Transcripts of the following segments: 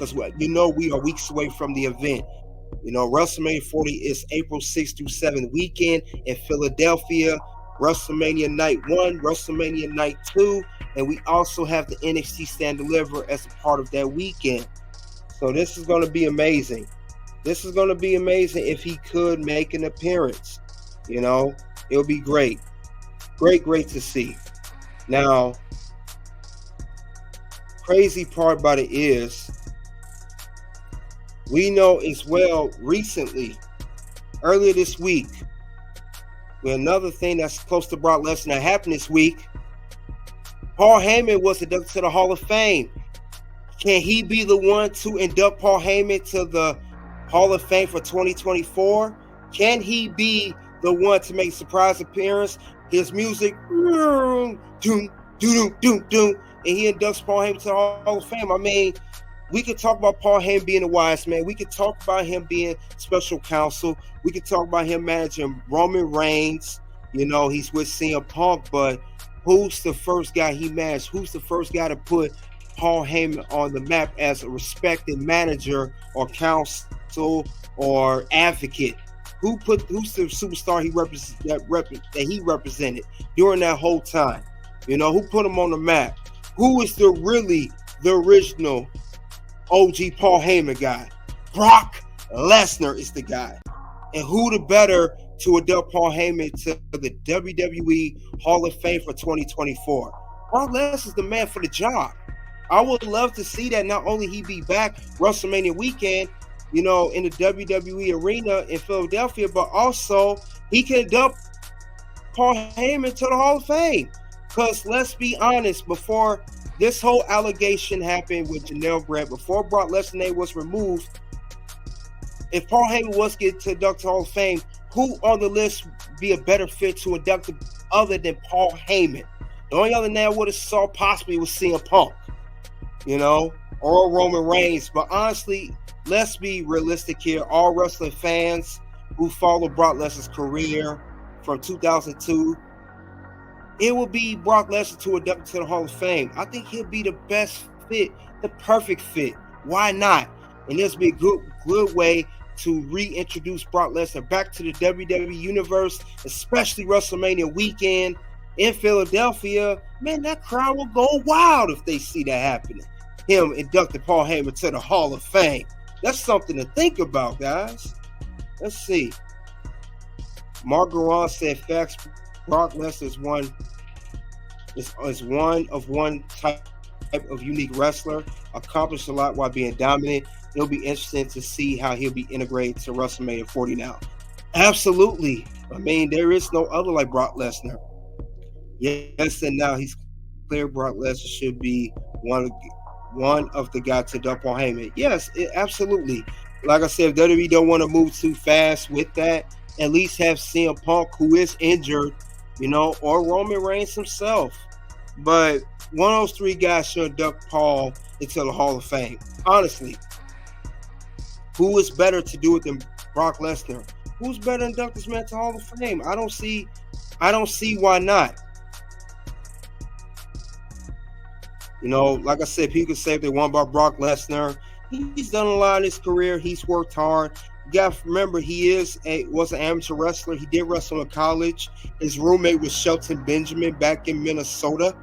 because we are weeks away from the event. WrestleMania 40 is April 6th through 7th weekend in Philadelphia. WrestleMania Night 1, WrestleMania Night 2, and we also have the NXT Stand Deliver as a part of that weekend. So this is going to be amazing. This is going to be amazing if he could make an appearance. It'll be great. Great to see. Now, crazy part about it is, we know as well recently, earlier this week, with another thing that's close to Brock Lesnar that happened this week, Paul Heyman was inducted to the Hall of Fame. Can he be the one to induct Paul Heyman to the Hall of Fame for 2024? Can he be the one to make a surprise appearance? His music, doom, doom, doom, doom, doom, and he inducts Paul Heyman to the Hall of Fame. I mean, we could talk about Paul Heyman being a wise man. We could talk about him being special counsel. We could talk about him managing Roman Reigns. He's with CM Punk, but who's the first guy he managed? Who's the first guy to put Paul Heyman on the map as a respected manager or counsel or advocate? Who's the superstar that he represented during that whole time? Who put him on the map? Who is the original OG Paul Heyman guy? Brock Lesnar is the guy. And who the better to induct Paul Heyman to the WWE Hall of Fame for 2024? Brock Lesnar's the man for the job. I would love to see that not only he be back WrestleMania weekend, in the WWE arena in Philadelphia, but also he can induct Paul Heyman to the Hall of Fame. Because let's be honest, before this whole allegation happened with Janelle Grant, before Brock Lesnar's name was removed, if Paul Heyman was getting to induct to the Hall of Fame, who on the list would be a better fit to induct other than Paul Heyman? The only other name I would have saw possibly was CM Punk, or Roman Reigns. But honestly, let's be realistic here. All wrestling fans who follow Brock Lesnar's career from 2002, it will be Brock Lesnar to induct to the Hall of Fame. I think he'll be the best fit, the perfect fit. Why not? And this will be a good way to reintroduce Brock Lesnar back to the WWE universe, especially WrestleMania weekend in Philadelphia. Man, that crowd will go wild if they see that happening. Him inducting Paul Heyman to the Hall of Fame. That's something to think about, guys. Let's see. Margaron said, facts, Brock Lesnar is one type of unique wrestler, accomplished a lot while being dominant. It'll be interesting to see how he'll be integrated to WrestleMania 40 now. Absolutely. I mean, there is no other like Brock Lesnar. Yes, and now he's clear Brock Lesnar should be one of the guys to dump on Heyman. Yes, absolutely. Like I said, if WWE don't want to move too fast with that, at least have CM Punk, who is injured, or Roman Reigns himself. But one of those three guys should induct Paul into the Hall of Fame. Honestly, who is better to do it than Brock Lesnar? Who's better to induct this man to the Hall of Fame? I don't see why not. Like I said, people can say if they want about Brock Lesnar. He's done a lot in his career. He's worked hard. You got to remember, he was an amateur wrestler. He did wrestle in college. His roommate was Shelton Benjamin back in Minnesota.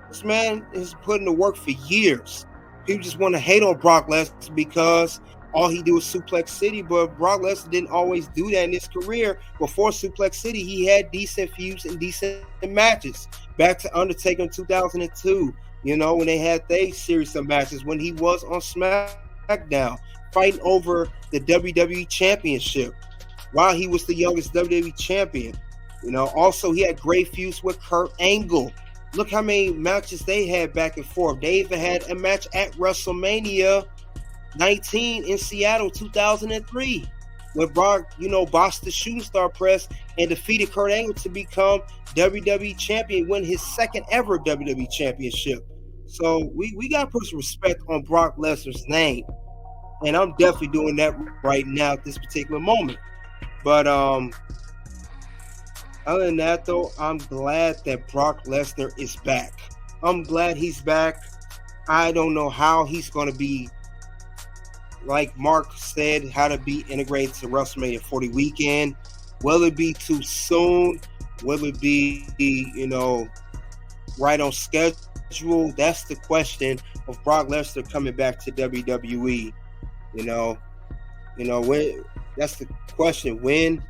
This man has put in the work for years. People just want to hate on Brock Lesnar because all he do is Suplex City, but Brock Lesnar didn't always do that in his career. Before Suplex City, he had decent feuds and decent matches. Back to Undertaker in 2002, when they had their series of matches, when he was on SmackDown, fighting over the WWE Championship while he was the youngest WWE champion. Also he had great feuds with Kurt Angle. Look how many matches they had back and forth. They even had a match at WrestleMania 19 in Seattle 2003 when Brock, bossed the shooting star press and defeated Kurt Angle to become WWE champion, win his second ever WWE championship. So we got to put some respect on Brock Lesnar's name. And I'm definitely doing that right now at this particular moment. But other than that, though, I'm glad that Brock Lesnar is back. I'm glad he's back. I don't know how he's going to be like Mark said, how to be integrated to WrestleMania 40 weekend. Will it be too soon? Will it be, right on schedule? That's the question of Brock Lesnar coming back to WWE. When that's the question. When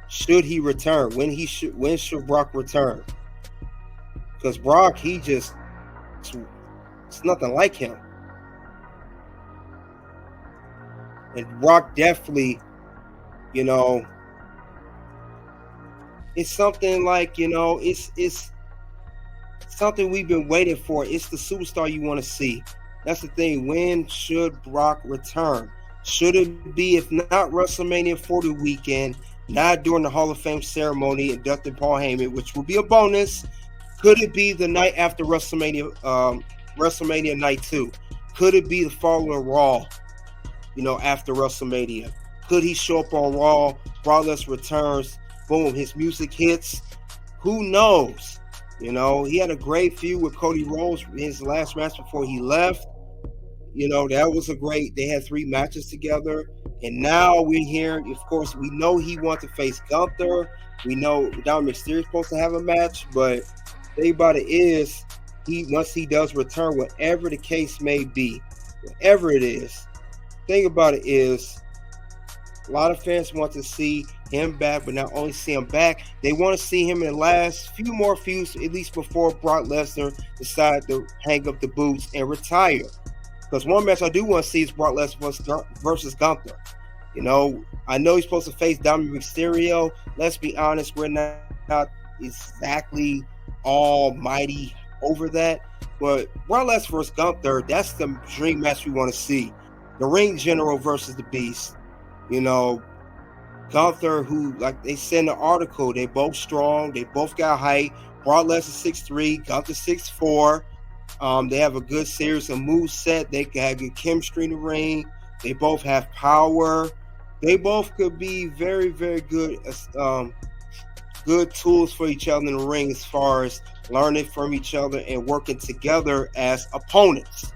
should he return? When should Brock return? Because Brock, it's nothing like him. And Brock definitely, it's something like, it's something we've been waiting for. It's the superstar you want to see. That's the thing. When should Brock return? Should it be, if not WrestleMania 40 weekend, not during the Hall of Fame ceremony inducting Paul Heyman, which will be a bonus? Could it be the night after WrestleMania, WrestleMania Night 2? Could it be the following Raw, after WrestleMania? Could he show up on Raw? Brock Lesnar returns. Boom, his music hits. Who knows? He had a great feud with Cody Rhodes in his last match before he left. That was they had 3 matches together. And now we're here. Of course, we know he wants to face Gunther. We know Dominic Mysterio is supposed to have a match. But the thing about it is, once he does return, whatever the case may be, whatever it is, the thing about it is, a lot of fans want to see him back, but not only see him back, they want to see him in the last few more feuds, at least before Brock Lesnar decides to hang up the boots and retire. Because one match I do want to see is Brock Lesnar versus Gunther. I know he's supposed to face Dominic Mysterio. Let's be honest, we're not exactly almighty over that. But Brock Lesnar versus Gunther, that's the dream match we want to see. The Ring General versus the Beast. Gunther, who, like they said in the article, they both strong, they both got height. Brock Lesnar 6'3", Gunther 6'4". They have a good series of moves set. They can have good chemistry in the ring. They both have power. They both could be very, very good good tools for each other in the ring as far as learning from each other and working together as opponents.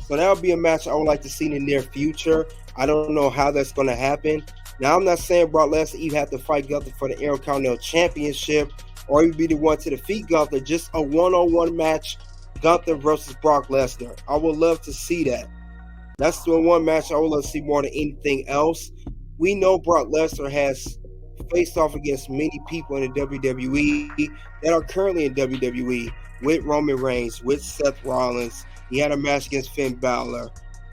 So that would be a match I would like to see in the near future. I don't know how that's going to happen. Now, I'm not saying Brock Lesnar even have to fight Gunther for the Intercontinental Championship or even be the one to defeat Gunther. Just a one-on-one match, Gunther versus Brock Lesnar. I would love to see that. That's the one match I would love to see more than anything else. We know Brock Lesnar has faced off against many people in the WWE that are currently in WWE, with Roman Reigns, with Seth Rollins. He had a match against Finn Balor.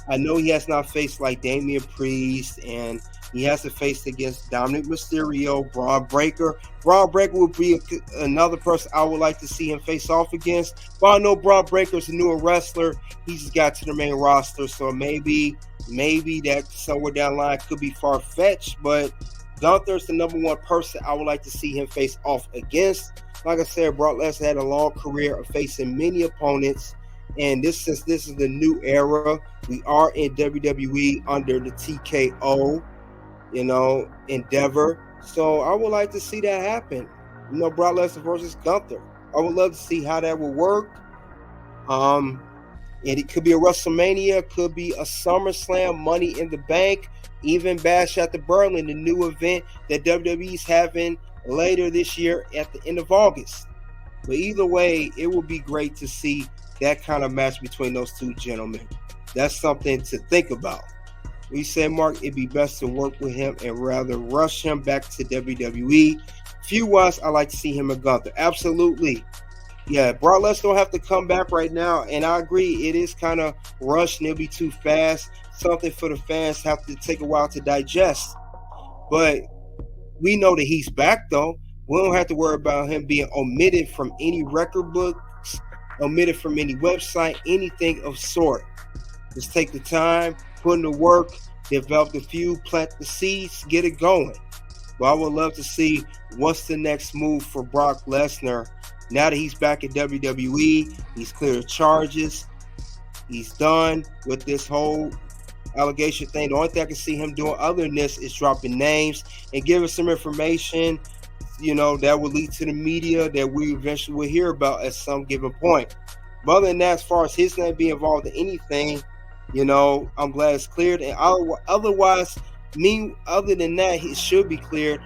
I know he has not faced like Damian Priest, and he has to face against Dominic Mysterio, Braun Breaker. Braun Breaker would be another person I would like to see him face off against. But I know Braun Breaker's a newer wrestler. He just got to the main roster, so maybe that somewhere down the line could be far-fetched. But Gunther's the number one person I would like to see him face off against. Like I said, Brock Lesnar had a long career of facing many opponents. And since this is the new era, we are in WWE under the TKO, endeavor. So I would like to see that happen. Brock Lesnar versus Gunther. I would love to see how that will work. And it could be a WrestleMania, could be a SummerSlam, Money in the Bank, even Bash at the Berlin, the new event that WWE's having later this year at the end of August. But either way, it would be great to see that kind of match between those two gentlemen. That's something to think about. We said, Mark, it'd be best to work with him and rather rush him back to WWE. Few-wise, I like to see him and Gunther. Absolutely. Yeah, Brock Lesnar don't have to come back right now. And I agree, it is kind of rushed and it'll be too fast. Something for the fans have to take a while to digest. But we know that he's back, though. We don't have to worry about him being omitted from any record books, omitted from any website, anything of sort. Just take the time, put in the work, develop the feud, plant the seeds, get it going. But I would love to see what's the next move for Brock Lesnar. Now that he's back at WWE, he's cleared charges. He's done with this whole allegation thing. The only thing I can see him doing other than this is dropping names and giving some information, that will lead to the media that we eventually will hear about at some given point. But other than that, as far as his name being involved in anything, I'm glad it's cleared. And otherwise, other than that, it should be cleared.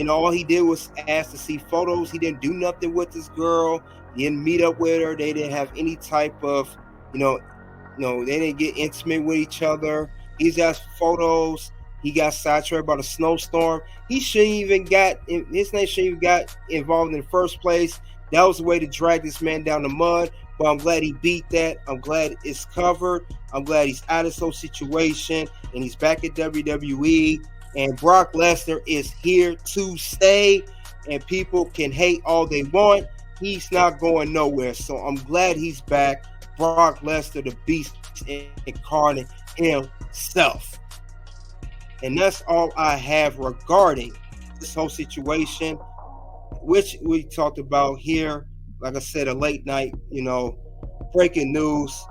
All he did was ask to see photos. He didn't do nothing with this girl. He didn't meet up with her. They didn't have any type of, they didn't get intimate with each other. He's asked for photos. He got sidetracked by the snowstorm. His name shouldn't even got involved in the first place. That was the way to drag this man down the mud. But I'm glad he beat that. I'm glad it's covered. I'm glad he's out of some situation and he's back at WWE. And Brock Lesnar is here to stay. And people can hate all they want. He's not going nowhere. So I'm glad he's back. Brock Lesnar, the beast incarnate himself. And that's all I have regarding this whole situation, which we talked about here. Like I said, a late night, breaking news.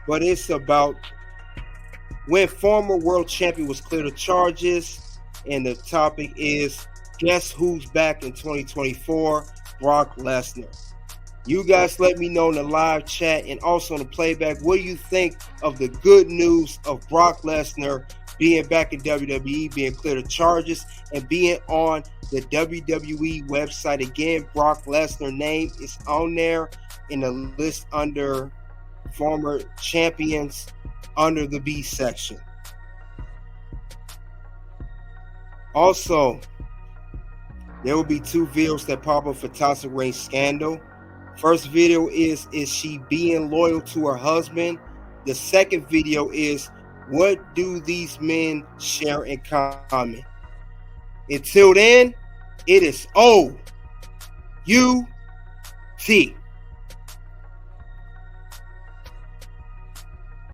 But it's about when former world champion was cleared of charges. And the topic is, guess who's back in 2024? Brock Lesnar. You guys let me know in the live chat and also in the playback. What do you think of the good news of Brock Lesnar being back in WWE, being cleared of charges, and being on the WWE website? Again, Brock Lesnar name is on there in the list under former champions under the B section. Also, there will be 2 videos that pop up for Toxic Reigns scandal. First video is she being loyal to her husband? The second video is, what do these men share in common? Until then, it is O-U-T.